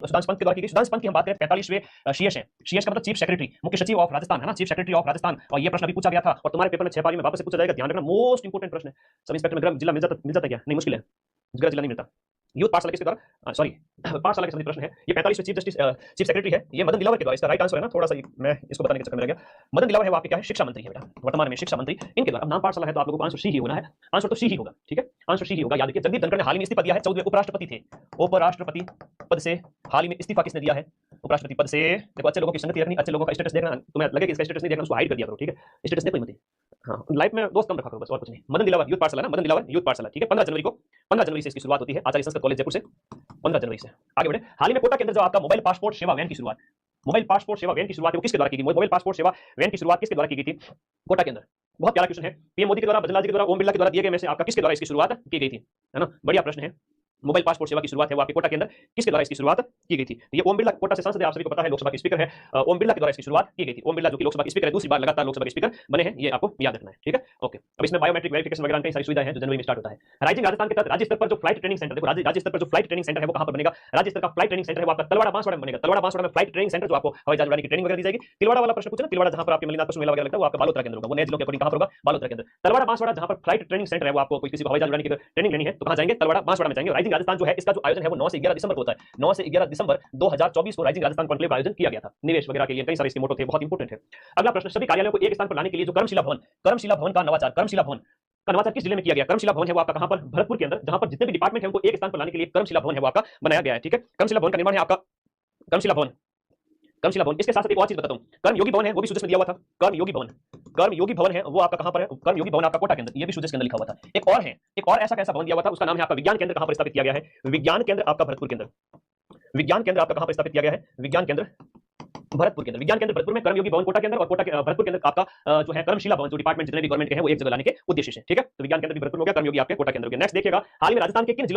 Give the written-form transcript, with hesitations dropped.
सुधांशु पंत के द्वारा की गई। सुधांशु पंत की हम बात करें 45वें सीएस हैं। सीएस का मतलब चीफ सेक्रेटरी, मुख्य सचिव ऑफ राजस्थान, है ना, चीफ सेक्रेटरी ऑफ राजस्थान। और ये प्रश्न अभी पूछा गया था और तुम्हारे पेपर में 6 पारी में वापस से पूछा जाएगा, ध्यान रखना, मोस्ट इंपोर्टेंट प्रश्न है। सब इंस्पेक्टर में जिला मिल जाता क्या? नहीं, मुश्किल है, जिला नहीं मिलता। यूथ पाठशाला किसके द्वारा, सॉरी पाठशाला के संबंधित प्रश्न है। ये 45वें चीफ सेक्रेटरी है, ये मदन दिलावर के द्वारा। इसका राइट आंसर है ना, थोड़ा सा मैं इसको बताने के चक्कर में रह गया। मदन दिलावर है वो आपके क्या है, शिक्षा मंत्री है बेटा, वर्तमान में शिक्षा मंत्री इनके द्वारा। अब नाम पाठशाला है तो आप लोगों को आंसर सी ही होना है, आंसर तो सी ही होगा, ठीक है, आंसर सी ही होगा। याद रखिए, जगदीप धनखड़ ने हाल ही में इस्तीफा दिया है, 14वें उपराष्ट्रपति थे। उपराष्ट्रपति पद से हाल ही में इस्तीफा किसने दिया है? उपराष्ट्रपति पद से। देखो, अच्छे लोगों की संगति रखनी, अच्छे लोगों का स्टेटस देखना, तुम्हें लगे कि इसका स्टेटस नहीं देखना, उसको हाइड कर दिया करो, ठीक है, स्टेटस देखो मत। हाँ, लाइफ में दोस्त कम रखा करो बस, और कुछ नहीं। मदन दिलावर यूथ पाठशाला ना, मदन दिलावर यूथ पाठशाला, ठीक है। 15 जनवरी को, 15 जनवरी से इसकी शुरुआत होती है, आचार्य संस्कृत कॉलेज जयपुर से, 15 जनवरी से। आगे बढ़े, हाल ही में कोटा के अंदर जो आपका मोबाइल पासपोर्ट सेवा वैन की शुरुआत, मोबाइल पासपोर्ट सेवा वैन की शुरुआत वो किसके द्वारा की गई? मोबाइल पासपोर्ट सेवा वैन की शुरुआत किसके द्वारा की गई थी? कोटा के अंदर। बहुत प्यारा क्वेश्चन है, पीएम मोदी के द्वारा, बदलाव जी के द्वारा, ओम बिरला के द्वारा दिए गए में से आपका किसके द्वारा इसकी शुरुआत की गई थी? है ना, बढ़िया प्रश्न है। मोबाइल पासपोर्ट सेवा की शुरुआत है वो आपके कोटा के अंदर किसके द्वारा इसकी शुरुआत की गई थी? ये ओम बिरला, कोटा से सांसद है, आप सभी को पता है, लोकसभा के स्पीकर है, ओम बिरला के द्वारा इसकी शुरुआत की गई थी। ओम बिरला जो कि लोकसभा के स्पीकर है, दूसरी बार लगातार लोकसभा के स्पीकर बने हैं, ये आपको याद रखना है, ठीक है, ओके। अब इसमें बायोमेट्रिक वेरिफिकेशन वगैरह कई सारी सुविधाएं हैं जो जनवरी में स्टार्ट होता है। राइजिंग राजस्थान के तहत राज्य स्तर पर जो फ्लाइट ट्रेनिंग सेंटर, देखो राज्य स्तर पर जो फ्लाइट ट्रेनिंग सेंटर है वो कहां पर बनेगा? राज्य स्तर का फ्लाइट ट्रेनिंग सेंटर है वो आपका तलवाड़ा बांसवाड़ा में बनेगा। तलवाड़ा बांसवाड़ा में फ्लाइट ट्रेनिंग सेंटर जो आपको हवाई जहाज उड़ाने की ट्रेनिंग वगैरह दी जाएगी। तिलवाड़ा वाला प्रश्न पूछना, तिलवाड़ा जहां पर आपके मलिनाथ मेला वगैरह लगता है वो आपका बालोतरा के अंदर होगा, वो नए जिलों के अकॉर्डिंग कहां पर होगा? बालोतरा के अंदर। तलवाड़ा बांसवाड़ा जहां पर फ्लाइट ट्रेनिंग सेंटर है वो आपको कोई किसी को हवाई जहाज उड़ाने की ट्रेनिंग लेनी है तो कहां जाएंगे? तलवाड़ा बांसवाड़ा में जाएंगे। राइजिंग राजस्थान जो है इसका जो आयोजन है वो 9 से 11 दिसंबर को होता है। 9 से 11 दिसंबर 2024 को राइजिंग राजस्थान कॉन्क्लेव आयोजन किया गया था, निवेश वगैरह के लिए कई सारे इसके मोटो थे, बहुत इंपोर्टेंट है। अगला प्रश्न, सभी कार्यालयों को एक स्थान पर लाने के लिए जो कर्मशिला भवन का नवाचार, कर्मशिला भवन किस जिले में किया गया? कर्मशिला भवन है वो आपका कहां पर? भरतपुर के अंदर, जहां पर जितने भी डिपार्टमेंट है उनको एक स्थान पर लाने के लिए कर्मशिला भवन है वो आपका बनाया गया है, ठीक है। कर्मशिला भवन का निर्माण है आपका, कर्मशिला भवन। इसके साथ साथ एक और चीज बताता हूं, कर्मयोगी भवन है वो भी सुजस में दिया हुआ था। कर्मयोगी भवन है वो आपका कहां पर है? कर्मयोगी भवन आपका कोटा के अंदर, ये भी सुजस के अंदर लिखा हुआ था। एक और ऐसा कैसा भवन दिया हुआ था, उसका नाम है आपका विज्ञान केंद्र, कहां पर स्थापित किया गया है? विज्ञान केंद्र आपका भरतपुर के अंदर। विज्ञान केंद्र आपका कहां पर स्थापित किया गया है? विज्ञान केंद्र भरतपुर के अंदर। विज्ञान केंद्र भरतपुर में, कर्मयोगी भवन कोटा के अंदर, और कोटा के भरतपुर के अंदर आपका जो है कर्मशिला भवन, जो डिपार्टमेंट जितने भी गवर्नमेंट के हैं वो एक जगह लाने के उद्देश्य से, ठीक है। तो विज्ञान केंद्र भी भरतपुर हो गया, कर्मयोगी आपके कोटा के अंदर हो गया। नेक्स्ट देखिएगा, हाल ही में राजस्थान के किन जिलों